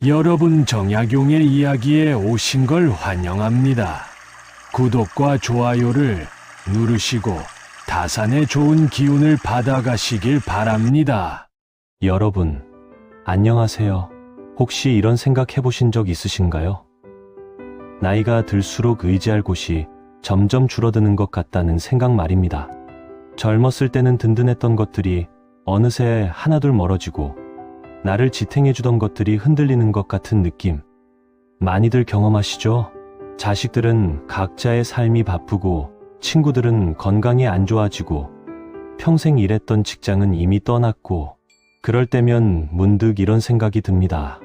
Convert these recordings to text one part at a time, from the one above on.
여러분 정약용의 이야기에 오신 걸 환영합니다. 구독과 좋아요를 누르시고 다산의 좋은 기운을 받아가시길 바랍니다. 여러분, 안녕하세요. 혹시 이런 생각 해보신 적 있으신가요? 나이가 들수록 의지할 곳이 점점 줄어드는 것 같다는 생각 말입니다. 젊었을 때는 든든했던 것들이 어느새 하나둘 멀어지고 나를 지탱해주던 것들이 흔들리는 것 같은 느낌. 많이들 경험하시죠? 자식들은 각자의 삶이 바쁘고 친구들은 건강이 안 좋아지고 평생 일했던 직장은 이미 떠났고 그럴 때면 문득 이런 생각이 듭니다.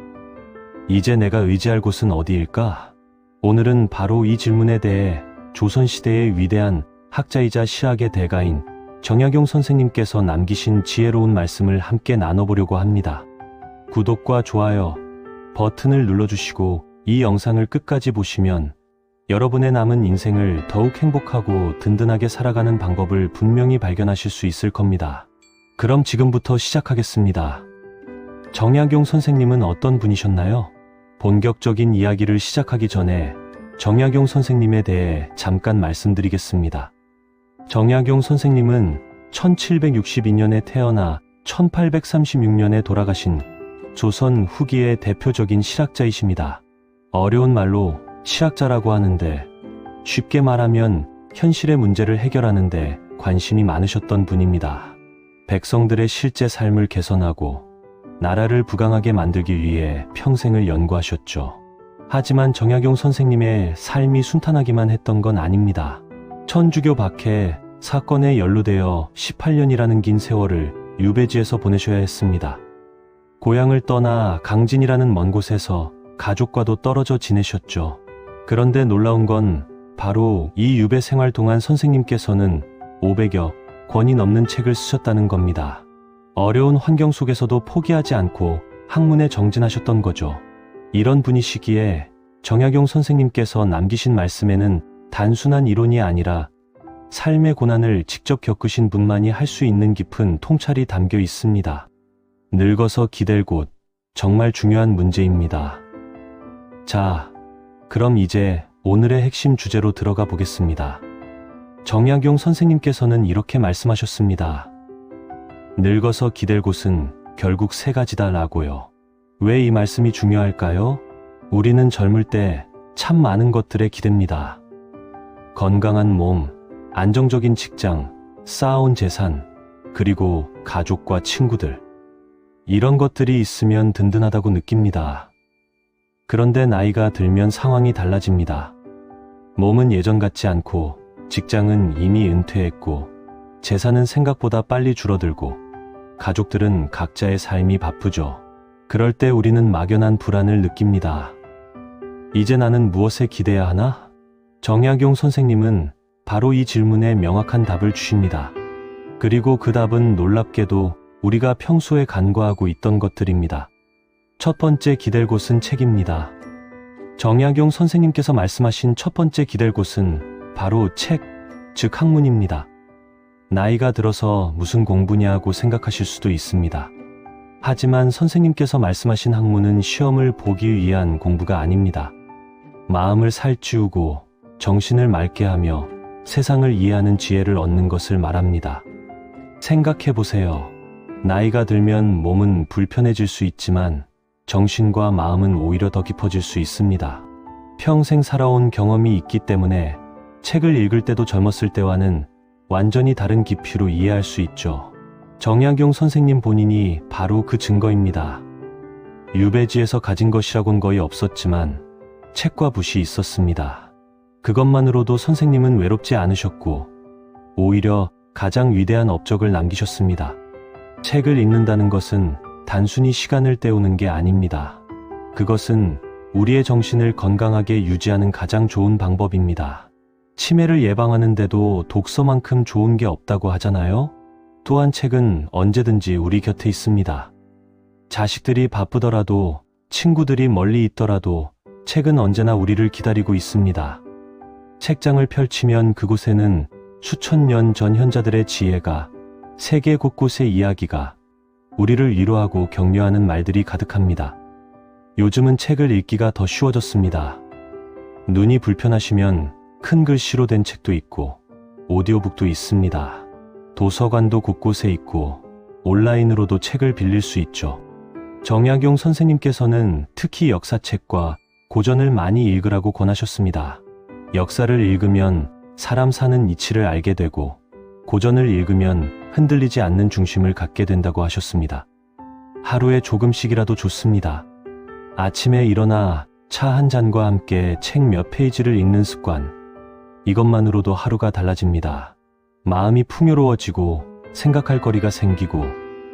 이제 내가 의지할 곳은 어디일까? 오늘은 바로 이 질문에 대해 조선시대의 위대한 학자이자 시학의 대가인 정약용 선생님께서 남기신 지혜로운 말씀을 함께 나눠보려고 합니다. 구독과 좋아요 버튼을 눌러주시고 이 영상을 끝까지 보시면 여러분의 남은 인생을 더욱 행복하고 든든하게 살아가는 방법을 분명히 발견하실 수 있을 겁니다. 그럼 지금부터 시작하겠습니다. 정약용 선생님은 어떤 분이셨나요? 본격적인 이야기를 시작하기 전에 정약용 선생님에 대해 잠깐 말씀드리겠습니다. 정약용 선생님은 1762년에 태어나 1836년에 돌아가신 조선 후기의 대표적인 실학자이십니다. 어려운 말로 실학자라고 하는데 쉽게 말하면 현실의 문제를 해결하는데 관심이 많으셨던 분입니다. 백성들의 실제 삶을 개선하고 나라를 부강하게 만들기 위해 평생을 연구하셨죠. 하지만 정약용 선생님의 삶이 순탄하기만 했던 건 아닙니다. 천주교 박해 사건에 연루되어 18년이라는 긴 세월을 유배지에서 보내셔야 했습니다. 고향을 떠나 강진이라는 먼 곳에서 가족과도 떨어져 지내셨죠. 그런데 놀라운 건 바로 이 유배 생활 동안 선생님께서는 500여 권이 넘는 책을 쓰셨다는 겁니다. 어려운 환경 속에서도 포기하지 않고 학문에 정진하셨던 거죠. 이런 분이시기에 정약용 선생님께서 남기신 말씀에는 단순한 이론이 아니라 삶의 고난을 직접 겪으신 분만이 할 수 있는 깊은 통찰이 담겨 있습니다. 늙어서 기댈 곳, 정말 중요한 문제입니다. 자, 그럼 이제 오늘의 핵심 주제로 들어가 보겠습니다. 정약용 선생님께서는 이렇게 말씀하셨습니다. 늙어서 기댈 곳은 결국 세 가지다라고요. 왜 이 말씀이 중요할까요? 우리는 젊을 때 참 많은 것들에 기댑니다. 건강한 몸, 안정적인 직장, 쌓아온 재산, 그리고 가족과 친구들. 이런 것들이 있으면 든든하다고 느낍니다. 그런데 나이가 들면 상황이 달라집니다. 몸은 예전 같지 않고 직장은 이미 은퇴했고 재산은 생각보다 빨리 줄어들고 가족들은 각자의 삶이 바쁘죠. 그럴 때 우리는 막연한 불안을 느낍니다. 이제 나는 무엇에 기대야 하나? 정약용 선생님은 바로 이 질문에 명확한 답을 주십니다. 그리고 그 답은 놀랍게도 우리가 평소에 간과하고 있던 것들입니다. 첫 번째 기댈 곳은 책입니다. 정약용 선생님께서 말씀하신 첫 번째 기댈 곳은 바로 책, 즉 학문입니다. 나이가 들어서 무슨 공부냐 하고 생각하실 수도 있습니다. 하지만 선생님께서 말씀하신 학문은 시험을 보기 위한 공부가 아닙니다. 마음을 살찌우고 정신을 맑게 하며 세상을 이해하는 지혜를 얻는 것을 말합니다. 생각해 보세요. 나이가 들면 몸은 불편해질 수 있지만 정신과 마음은 오히려 더 깊어질 수 있습니다. 평생 살아온 경험이 있기 때문에 책을 읽을 때도 젊었을 때와는 완전히 다른 깊이로 이해할 수 있죠. 정약용 선생님 본인이 바로 그 증거입니다. 유배지에서 가진 것이라곤 거의 없었지만 책과 붓이 있었습니다. 그것만으로도 선생님은 외롭지 않으셨고 오히려 가장 위대한 업적을 남기셨습니다. 책을 읽는다는 것은 단순히 시간을 때우는 게 아닙니다. 그것은 우리의 정신을 건강하게 유지하는 가장 좋은 방법입니다. 치매를 예방하는데도 독서만큼 좋은 게 없다고 하잖아요? 또한 책은 언제든지 우리 곁에 있습니다. 자식들이 바쁘더라도 친구들이 멀리 있더라도 책은 언제나 우리를 기다리고 있습니다. 책장을 펼치면 그곳에는 수천 년 전 현자들의 지혜가 세계 곳곳의 이야기가 우리를 위로하고 격려하는 말들이 가득합니다. 요즘은 책을 읽기가 더 쉬워졌습니다. 눈이 불편하시면 큰 글씨로 된 책도 있고 오디오북도 있습니다. 도서관도 곳곳에 있고 온라인으로도 책을 빌릴 수 있죠. 정약용 선생님께서는 특히 역사책과 고전을 많이 읽으라고 권하셨습니다. 역사를 읽으면 사람 사는 이치를 알게 되고 고전을 읽으면 흔들리지 않는 중심을 갖게 된다고 하셨습니다. 하루에 조금씩이라도 좋습니다. 아침에 일어나 차 한 잔과 함께 책 몇 페이지를 읽는 습관. 이것만으로도 하루가 달라집니다. 마음이 풍요로워지고 생각할 거리가 생기고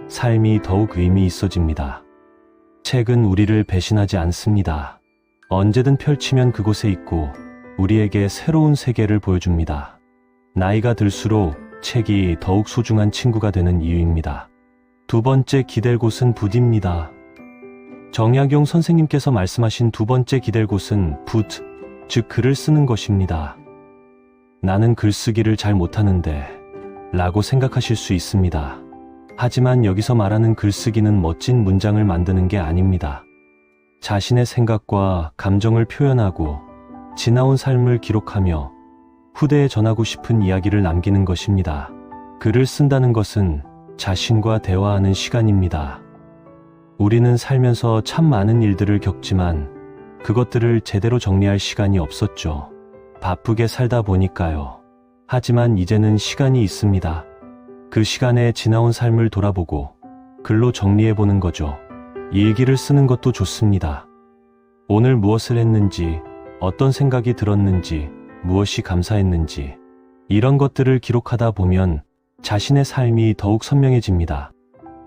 삶이 더욱 의미 있어집니다. 책은 우리를 배신하지 않습니다. 언제든 펼치면 그곳에 있고 우리에게 새로운 세계를 보여줍니다. 나이가 들수록 책이 더욱 소중한 친구가 되는 이유입니다. 두 번째 기댈 곳은 붓입니다. 정약용 선생님께서 말씀하신 두 번째 기댈 곳은 붓, 즉 글을 쓰는 것입니다. 나는 글쓰기를 잘 못하는데 라고 생각하실 수 있습니다. 하지만 여기서 말하는 글쓰기는 멋진 문장을 만드는 게 아닙니다. 자신의 생각과 감정을 표현하고 지나온 삶을 기록하며 후대에 전하고 싶은 이야기를 남기는 것입니다. 글을 쓴다는 것은 자신과 대화하는 시간입니다. 우리는 살면서 참 많은 일들을 겪지만 그것들을 제대로 정리할 시간이 없었죠. 바쁘게 살다 보니까요. 하지만 이제는 시간이 있습니다. 그 시간에 지나온 삶을 돌아보고 글로 정리해보는 거죠. 일기를 쓰는 것도 좋습니다. 오늘 무엇을 했는지, 어떤 생각이 들었는지, 무엇이 감사했는지, 이런 것들을 기록하다 보면 자신의 삶이 더욱 선명해집니다.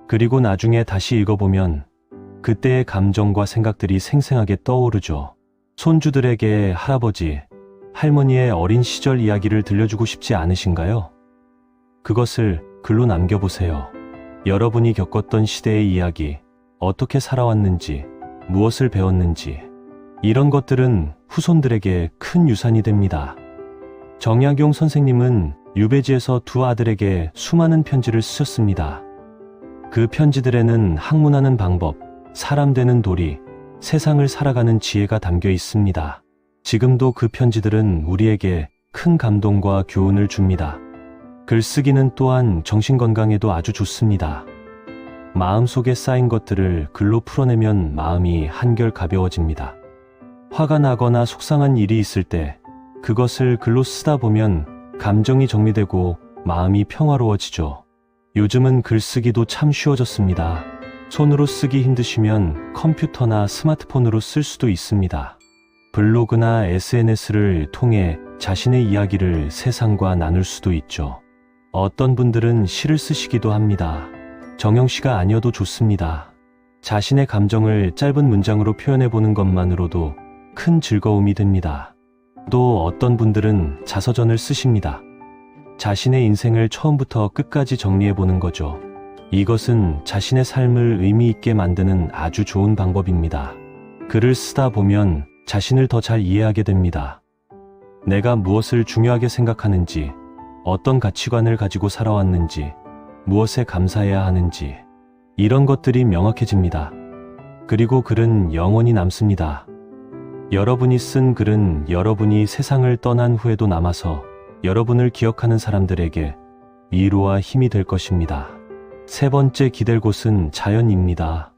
그리고 나중에 다시 읽어보면 그때의 감정과 생각들이 생생하게 떠오르죠. 손주들에게 할아버지, 할머니의 어린 시절 이야기를 들려주고 싶지 않으신가요? 그것을 글로 남겨보세요. 여러분이 겪었던 시대의 이야기, 어떻게 살아왔는지, 무엇을 배웠는지, 이런 것들은 후손들에게 큰 유산이 됩니다. 정약용 선생님은 유배지에서 두 아들에게 수많은 편지를 쓰셨습니다. 그 편지들에는 학문하는 방법, 사람 되는 도리, 세상을 살아가는 지혜가 담겨 있습니다. 지금도 그 편지들은 우리에게 큰 감동과 교훈을 줍니다. 글쓰기는 또한 정신건강에도 아주 좋습니다. 마음속에 쌓인 것들을 글로 풀어내면 마음이 한결 가벼워집니다. 화가 나거나 속상한 일이 있을 때 그것을 글로 쓰다 보면 감정이 정리되고 마음이 평화로워지죠. 요즘은 글쓰기도 참 쉬워졌습니다. 손으로 쓰기 힘드시면 컴퓨터나 스마트폰으로 쓸 수도 있습니다. 블로그나 SNS를 통해 자신의 이야기를 세상과 나눌 수도 있죠. 어떤 분들은 시를 쓰시기도 합니다. 정형 시가 아니어도 좋습니다. 자신의 감정을 짧은 문장으로 표현해보는 것만으로도 큰 즐거움이 됩니다. 또 어떤 분들은 자서전을 쓰십니다. 자신의 인생을 처음부터 끝까지 정리해보는 거죠. 이것은 자신의 삶을 의미 있게 만드는 아주 좋은 방법입니다. 글을 쓰다 보면 자신을 더 잘 이해하게 됩니다. 내가 무엇을 중요하게 생각하는지, 어떤 가치관을 가지고 살아왔는지, 무엇에 감사해야 하는지, 이런 것들이 명확해집니다. 그리고 글은 영원히 남습니다. 여러분이 쓴 글은 여러분이 세상을 떠난 후에도 남아서 여러분을 기억하는 사람들에게 위로와 힘이 될 것입니다. 세 번째 기댈 곳은 자연입니다.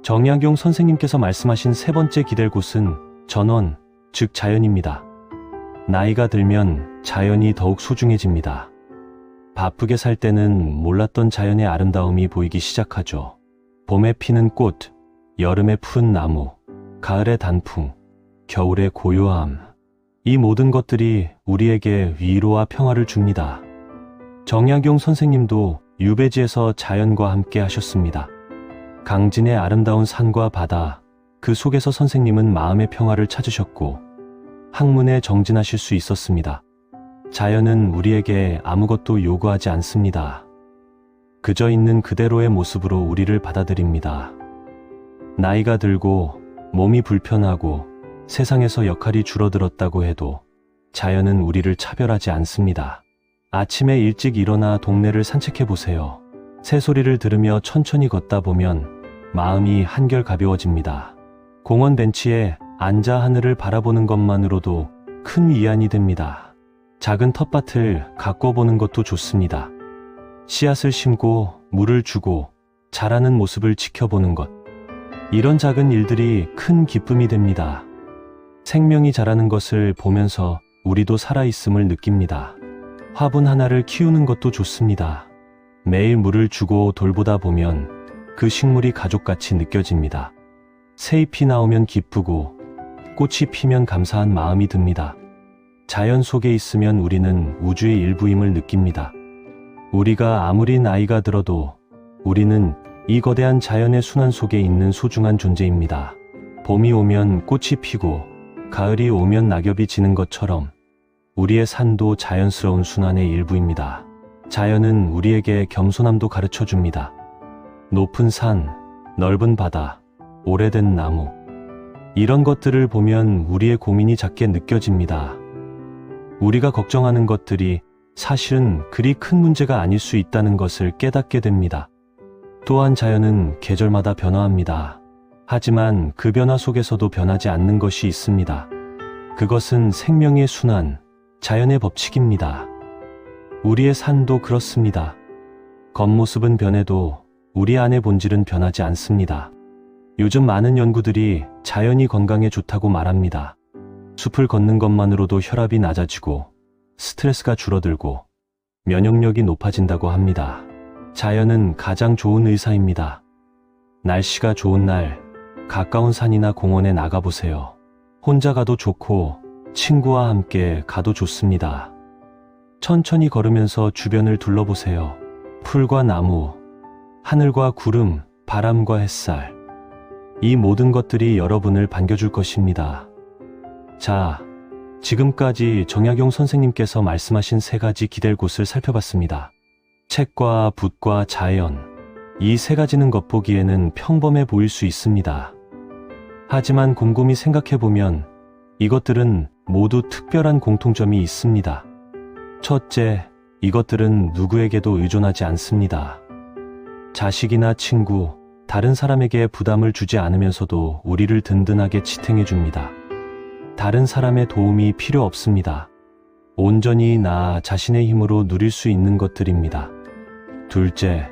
정약용 선생님께서 말씀하신 세 번째 기댈 곳은 전원, 즉 자연입니다. 나이가 들면 자연이 더욱 소중해집니다. 바쁘게 살 때는 몰랐던 자연의 아름다움이 보이기 시작하죠. 봄에 피는 꽃, 여름에 푸른 나무, 가을의 단풍, 겨울의 고요함. 이 모든 것들이 우리에게 위로와 평화를 줍니다. 정약용 선생님도 유배지에서 자연과 함께 하셨습니다. 강진의 아름다운 산과 바다, 그 속에서 선생님은 마음의 평화를 찾으셨고 학문에 정진하실 수 있었습니다. 자연은 우리에게 아무것도 요구하지 않습니다. 그저 있는 그대로의 모습으로 우리를 받아들입니다. 나이가 들고 몸이 불편하고 세상에서 역할이 줄어들었다고 해도 자연은 우리를 차별하지 않습니다. 아침에 일찍 일어나 동네를 산책해 보세요. 새소리를 들으며 천천히 걷다 보면 마음이 한결 가벼워집니다. 공원 벤치에 앉아 하늘을 바라보는 것만으로도 큰 위안이 됩니다. 작은 텃밭을 가꿔보는 것도 좋습니다. 씨앗을 심고 물을 주고 자라는 모습을 지켜보는 것. 이런 작은 일들이 큰 기쁨이 됩니다. 생명이 자라는 것을 보면서 우리도 살아있음을 느낍니다. 화분 하나를 키우는 것도 좋습니다. 매일 물을 주고 돌보다 보면 그 식물이 가족같이 느껴집니다. 새잎이 나오면 기쁘고 꽃이 피면 감사한 마음이 듭니다. 자연 속에 있으면 우리는 우주의 일부임을 느낍니다. 우리가 아무리 나이가 들어도 우리는 이 거대한 자연의 순환 속에 있는 소중한 존재입니다. 봄이 오면 꽃이 피고 가을이 오면 낙엽이 지는 것처럼 우리의 삶도 자연스러운 순환의 일부입니다. 자연은 우리에게 겸손함도 가르쳐 줍니다. 높은 산, 넓은 바다, 오래된 나무. 이런 것들을 보면 우리의 고민이 작게 느껴집니다. 우리가 걱정하는 것들이 사실은 그리 큰 문제가 아닐 수 있다는 것을 깨닫게 됩니다. 또한 자연은 계절마다 변화합니다. 하지만 그 변화 속에서도 변하지 않는 것이 있습니다. 그것은 생명의 순환, 자연의 법칙입니다. 우리의 삶도 그렇습니다. 겉모습은 변해도 우리 안의 본질은 변하지 않습니다. 요즘 많은 연구들이 자연이 건강에 좋다고 말합니다. 숲을 걷는 것만으로도 혈압이 낮아지고 스트레스가 줄어들고 면역력이 높아진다고 합니다. 자연은 가장 좋은 의사입니다. 날씨가 좋은 날 가까운 산이나 공원에 나가보세요. 혼자 가도 좋고 친구와 함께 가도 좋습니다. 천천히 걸으면서 주변을 둘러보세요. 풀과 나무, 하늘과 구름, 바람과 햇살. 이 모든 것들이 여러분을 반겨줄 것입니다. 자, 지금까지 정약용 선생님께서 말씀하신 3가지 기댈 곳을 살펴봤습니다. 책과 붓과 자연. 이 3가지는 겉보기에는 평범해 보일 수 있습니다. 하지만 곰곰이 생각해보면 이것들은 모두 특별한 공통점이 있습니다. 첫째, 이것들은 누구에게도 의존하지 않습니다. 자식이나 친구, 다른 사람에게 부담을 주지 않으면서도 우리를 든든하게 지탱해 줍니다. 다른 사람의 도움이 필요 없습니다. 온전히 나 자신의 힘으로 누릴 수 있는 것들입니다. 둘째,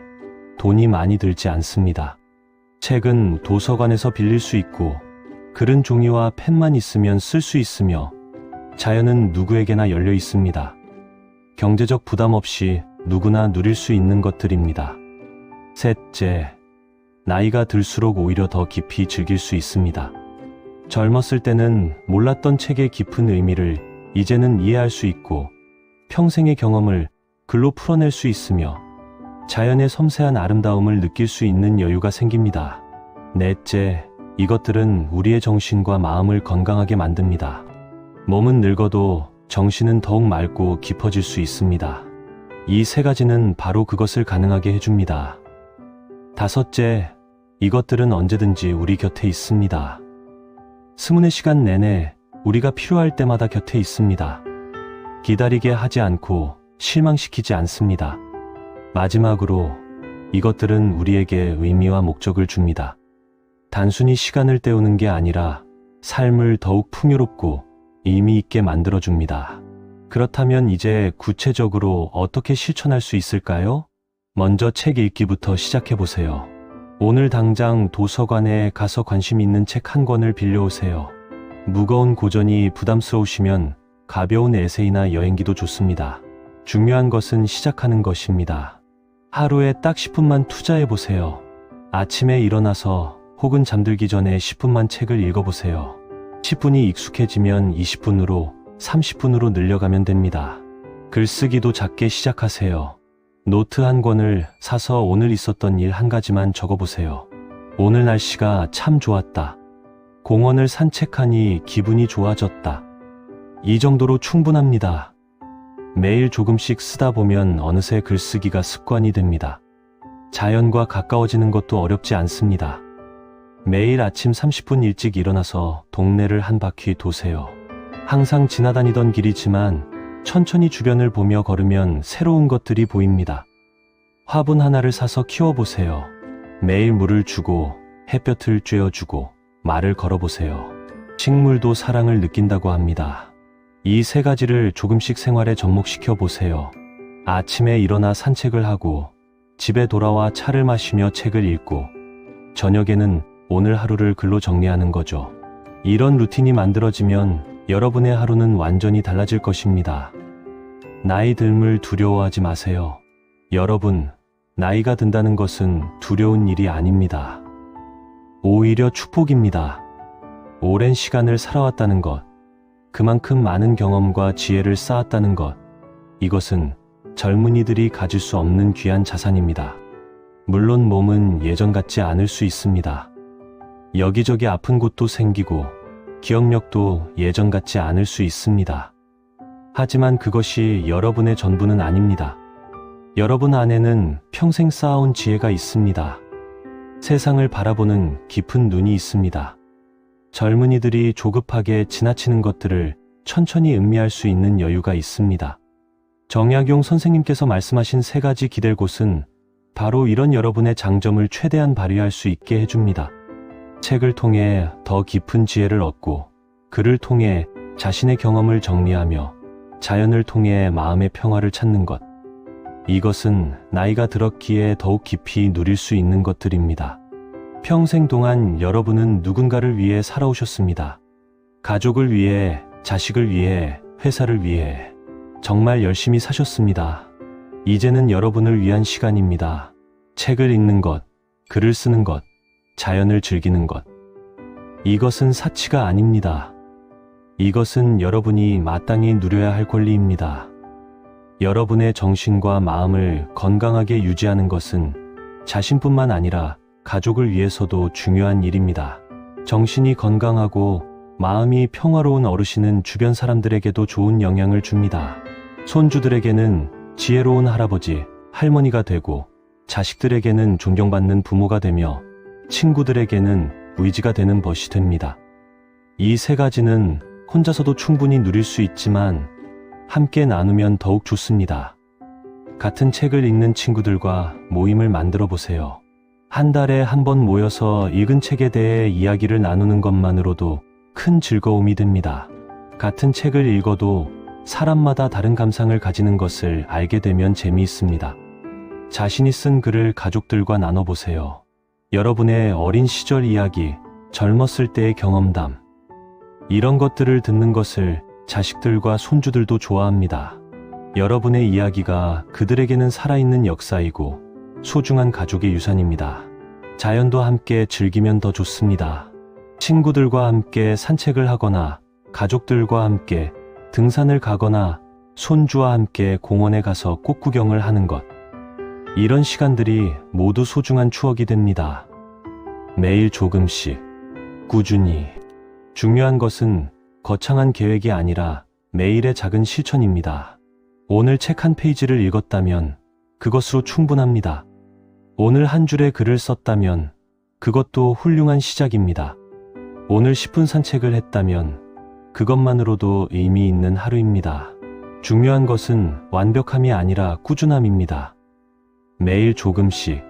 돈이 많이 들지 않습니다. 책은 도서관에서 빌릴 수 있고 글은 종이와 펜만 있으면 쓸 수 있으며 자연은 누구에게나 열려 있습니다. 경제적 부담 없이 누구나 누릴 수 있는 것들입니다. 셋째, 나이가 들수록 오히려 더 깊이 즐길 수 있습니다. 젊었을 때는 몰랐던 책의 깊은 의미를 이제는 이해할 수 있고 평생의 경험을 글로 풀어낼 수 있으며 자연의 섬세한 아름다움을 느낄 수 있는 여유가 생깁니다. 넷째, 이것들은 우리의 정신과 마음을 건강하게 만듭니다. 몸은 늙어도 정신은 더욱 맑고 깊어질 수 있습니다. 이 3가지는 바로 그것을 가능하게 해줍니다. 다섯째, 이것들은 언제든지 우리 곁에 있습니다. 스문의 시간 내내 우리가 필요할 때마다 곁에 있습니다. 기다리게 하지 않고 실망시키지 않습니다. 마지막으로 이것들은 우리에게 의미와 목적을 줍니다. 단순히 시간을 때우는 게 아니라 삶을 더욱 풍요롭고 의미 있게 만들어줍니다. 그렇다면 이제 구체적으로 어떻게 실천할 수 있을까요? 먼저 책 읽기부터 시작해보세요. 오늘 당장 도서관에 가서 관심 있는 책 한 권을 빌려오세요. 무거운 고전이 부담스러우시면 가벼운 에세이나 여행기도 좋습니다. 중요한 것은 시작하는 것입니다. 하루에 딱 10분만 투자해보세요. 아침에 일어나서 혹은 잠들기 전에 10분만 책을 읽어보세요. 10분이 익숙해지면 20분으로, 30분으로 늘려가면 됩니다. 글쓰기도 작게 시작하세요. 노트 한 권을 사서 오늘 있었던 일 한 가지만 적어보세요. 오늘 날씨가 참 좋았다. 공원을 산책하니 기분이 좋아졌다. 이 정도로 충분합니다. 매일 조금씩 쓰다 보면 어느새 글쓰기가 습관이 됩니다. 자연과 가까워지는 것도 어렵지 않습니다. 매일 아침 30분 일찍 일어나서 동네를 한 바퀴 도세요. 항상 지나다니던 길이지만 천천히 주변을 보며 걸으면 새로운 것들이 보입니다. 화분 하나를 사서 키워보세요. 매일 물을 주고 햇볕을 쬐어주고 말을 걸어보세요. 식물도 사랑을 느낀다고 합니다. 이 세 가지를 조금씩 생활에 접목시켜 보세요. 아침에 일어나 산책을 하고, 집에 돌아와 차를 마시며 책을 읽고, 저녁에는 오늘 하루를 글로 정리하는 거죠. 이런 루틴이 만들어지면 여러분의 하루는 완전히 달라질 것입니다. 나이 듦을 두려워하지 마세요. 여러분, 나이가 든다는 것은 두려운 일이 아닙니다. 오히려 축복입니다. 오랜 시간을 살아왔다는 것, 그만큼 많은 경험과 지혜를 쌓았다는 것, 이것은 젊은이들이 가질 수 없는 귀한 자산입니다. 물론 몸은 예전 같지 않을 수 있습니다. 여기저기 아픈 곳도 생기고 기억력도 예전 같지 않을 수 있습니다. 하지만 그것이 여러분의 전부는 아닙니다. 여러분 안에는 평생 쌓아온 지혜가 있습니다. 세상을 바라보는 깊은 눈이 있습니다. 젊은이들이 조급하게 지나치는 것들을 천천히 음미할 수 있는 여유가 있습니다. 정약용 선생님께서 말씀하신 세 가지 기댈 곳은 바로 이런 여러분의 장점을 최대한 발휘할 수 있게 해줍니다. 책을 통해 더 깊은 지혜를 얻고, 글을 통해 자신의 경험을 정리하며, 자연을 통해 마음의 평화를 찾는 것. 이것은 나이가 들었기에 더욱 깊이 누릴 수 있는 것들입니다. 평생 동안 여러분은 누군가를 위해 살아오셨습니다. 가족을 위해, 자식을 위해, 회사를 위해 정말 열심히 사셨습니다. 이제는 여러분을 위한 시간입니다. 책을 읽는 것, 글을 쓰는 것, 자연을 즐기는 것. 이것은 사치가 아닙니다. 이것은 여러분이 마땅히 누려야 할 권리입니다. 여러분의 정신과 마음을 건강하게 유지하는 것은 자신뿐만 아니라 가족을 위해서도 중요한 일입니다. 정신이 건강하고 마음이 평화로운 어르신은 주변 사람들에게도 좋은 영향을 줍니다. 손주들에게는 지혜로운 할아버지, 할머니가 되고, 자식들에게는 존경받는 부모가 되며, 친구들에게는 의지가 되는 벗이 됩니다. 이 세 가지는 혼자서도 충분히 누릴 수 있지만 함께 나누면 더욱 좋습니다. 같은 책을 읽는 친구들과 모임을 만들어 보세요. 한 달에 한 번 모여서 읽은 책에 대해 이야기를 나누는 것만으로도 큰 즐거움이 됩니다. 같은 책을 읽어도 사람마다 다른 감상을 가지는 것을 알게 되면 재미있습니다. 자신이 쓴 글을 가족들과 나눠보세요. 여러분의 어린 시절 이야기, 젊었을 때의 경험담, 이런 것들을 듣는 것을 자식들과 손주들도 좋아합니다. 여러분의 이야기가 그들에게는 살아있는 역사이고 소중한 가족의 유산입니다. 자연도 함께 즐기면 더 좋습니다. 친구들과 함께 산책을 하거나, 가족들과 함께 등산을 가거나, 손주와 함께 공원에 가서 꽃 구경을 하는 것. 이런 시간들이 모두 소중한 추억이 됩니다. 매일 조금씩, 꾸준히. 중요한 것은 거창한 계획이 아니라 매일의 작은 실천입니다. 오늘 책 한 페이지를 읽었다면 그것으로 충분합니다. 오늘 한 줄의 글을 썼다면 그것도 훌륭한 시작입니다. 오늘 10분 산책을 했다면 그것만으로도 의미 있는 하루입니다. 중요한 것은 완벽함이 아니라 꾸준함입니다. 매일 조금씩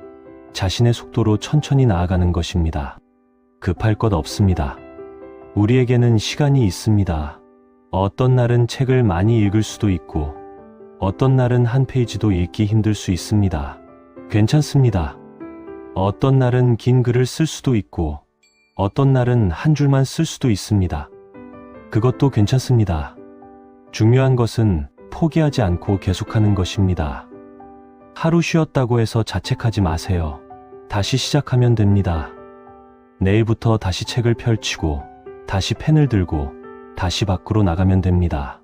자신의 속도로 천천히 나아가는 것입니다. 급할 것 없습니다. 우리에게는 시간이 있습니다. 어떤 날은 책을 많이 읽을 수도 있고, 어떤 날은 한 페이지도 읽기 힘들 수 있습니다. 괜찮습니다. 어떤 날은 긴 글을 쓸 수도 있고, 어떤 날은 한 줄만 쓸 수도 있습니다. 그것도 괜찮습니다. 중요한 것은 포기하지 않고 계속하는 것입니다. 하루 쉬었다고 해서 자책하지 마세요. 다시 시작하면 됩니다. 내일부터 다시 책을 펼치고, 다시 펜을 들고, 다시 밖으로 나가면 됩니다.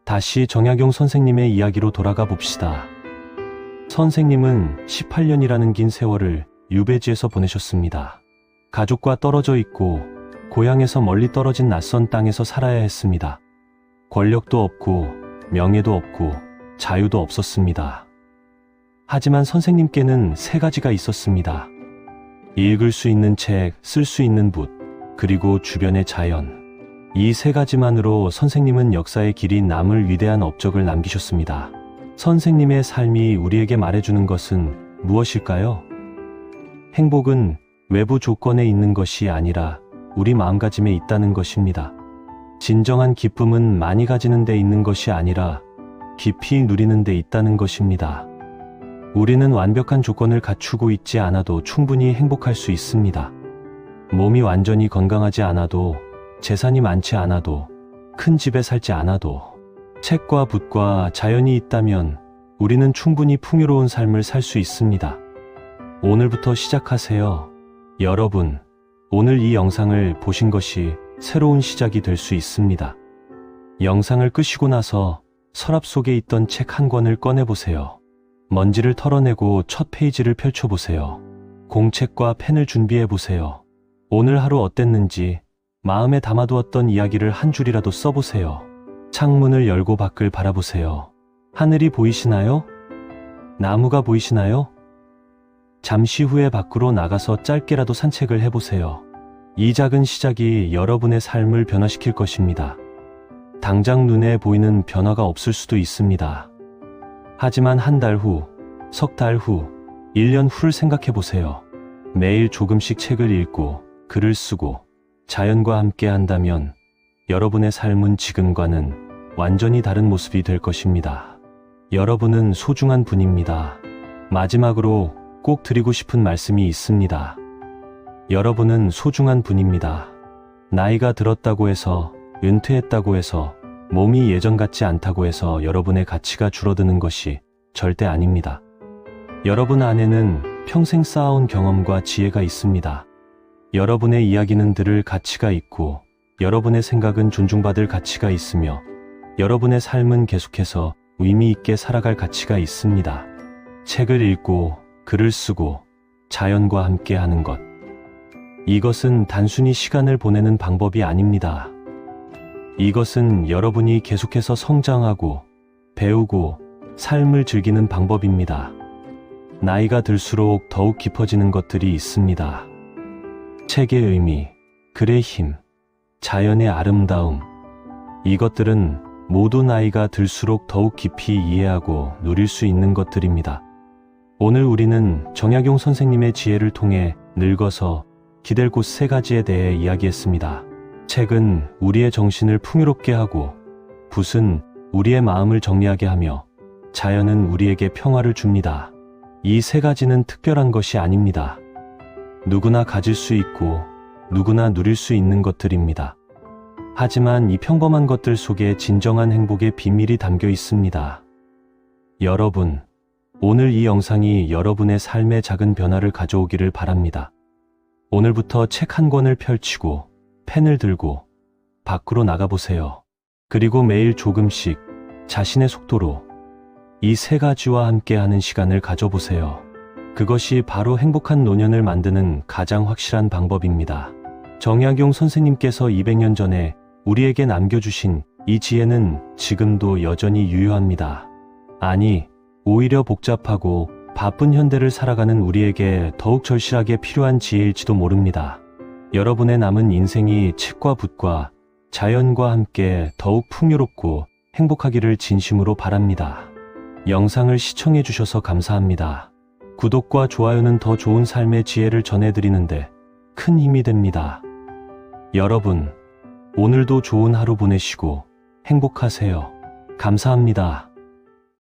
다시 정약용 선생님의 이야기로 돌아가 봅시다. 선생님은 18년이라는 긴 세월을 유배지에서 보내셨습니다. 가족과 떨어져 있고 고향에서 멀리 떨어진 낯선 땅에서 살아야 했습니다. 권력도 없고 명예도 없고 자유도 없었습니다. 하지만 선생님께는 세 가지가 있었습니다. 읽을 수 있는 책, 쓸 수 있는 붓, 그리고 주변의 자연. 이 세 가지만으로 선생님은 역사의 길이 남을 위대한 업적을 남기셨습니다. 선생님의 삶이 우리에게 말해주는 것은 무엇일까요? 행복은 외부 조건에 있는 것이 아니라 우리 마음가짐에 있다는 것입니다. 진정한 기쁨은 많이 가지는 데 있는 것이 아니라 깊이 누리는 데 있다는 것입니다. 우리는 완벽한 조건을 갖추고 있지 않아도 충분히 행복할 수 있습니다. 몸이 완전히 건강하지 않아도, 재산이 많지 않아도, 큰 집에 살지 않아도, 책과 붓과 자연이 있다면 우리는 충분히 풍요로운 삶을 살 수 있습니다. 오늘부터 시작하세요. 여러분, 오늘 이 영상을 보신 것이 새로운 시작이 될 수 있습니다. 영상을 끄시고 나서 서랍 속에 있던 책 한 권을 꺼내보세요. 먼지를 털어내고 첫 페이지를 펼쳐보세요. 공책과 펜을 준비해보세요. 오늘 하루 어땠는지 마음에 담아두었던 이야기를 한 줄이라도 써보세요. 창문을 열고 밖을 바라보세요. 하늘이 보이시나요? 나무가 보이시나요? 잠시 후에 밖으로 나가서 짧게라도 산책을 해보세요. 이 작은 시작이 여러분의 삶을 변화시킬 것입니다. 당장 눈에 보이는 변화가 없을 수도 있습니다. 하지만 한 달 후, 석 달 후, 1년 후를 생각해 보세요. 매일 조금씩 책을 읽고 글을 쓰고 자연과 함께 한다면 여러분의 삶은 지금과는 완전히 다른 모습이 될 것입니다. 여러분은 소중한 분입니다. 마지막으로 꼭 드리고 싶은 말씀이 있습니다. 여러분은 소중한 분입니다. 나이가 들었다고 해서, 은퇴했다고 해서, 몸이 예전 같지 않다고 해서 여러분의 가치가 줄어드는 것이 절대 아닙니다. 여러분 안에는 평생 쌓아온 경험과 지혜가 있습니다. 여러분의 이야기는 들을 가치가 있고, 여러분의 생각은 존중받을 가치가 있으며, 여러분의 삶은 계속해서 의미 있게 살아갈 가치가 있습니다. 책을 읽고, 글을 쓰고, 자연과 함께 하는 것. 이것은 단순히 시간을 보내는 방법이 아닙니다. 이것은 여러분이 계속해서 성장하고, 배우고, 삶을 즐기는 방법입니다. 나이가 들수록 더욱 깊어지는 것들이 있습니다. 책의 의미, 글의 힘, 자연의 아름다움. 이것들은 모두 나이가 들수록 더욱 깊이 이해하고 누릴 수 있는 것들입니다. 오늘 우리는 정약용 선생님의 지혜를 통해 늙어서 기댈 곳 3가지에 대해 이야기했습니다. 책은 우리의 정신을 풍요롭게 하고, 붓은 우리의 마음을 정리하게 하며, 자연은 우리에게 평화를 줍니다. 이 3가지는 특별한 것이 아닙니다. 누구나 가질 수 있고 누구나 누릴 수 있는 것들입니다. 하지만 이 평범한 것들 속에 진정한 행복의 비밀이 담겨 있습니다. 여러분, 오늘 이 영상이 여러분의 삶에 작은 변화를 가져오기를 바랍니다. 오늘부터 책 한 권을 펼치고 펜을 들고 밖으로 나가보세요. 그리고 매일 조금씩 자신의 속도로 이 3가지와 함께하는 시간을 가져보세요. 그것이 바로 행복한 노년을 만드는 가장 확실한 방법입니다. 정약용 선생님께서 200년 전에 우리에게 남겨주신 이 지혜는 지금도 여전히 유효합니다. 아니, 오히려 복잡하고 바쁜 현대를 살아가는 우리에게 더욱 절실하게 필요한 지혜일지도 모릅니다. 여러분의 남은 인생이 책과 붓과 자연과 함께 더욱 풍요롭고 행복하기를 진심으로 바랍니다. 영상을 시청해 주셔서 감사합니다. 구독과 좋아요는 더 좋은 삶의 지혜를 전해드리는데 큰 힘이 됩니다. 여러분, 오늘도 좋은 하루 보내시고 행복하세요. 감사합니다.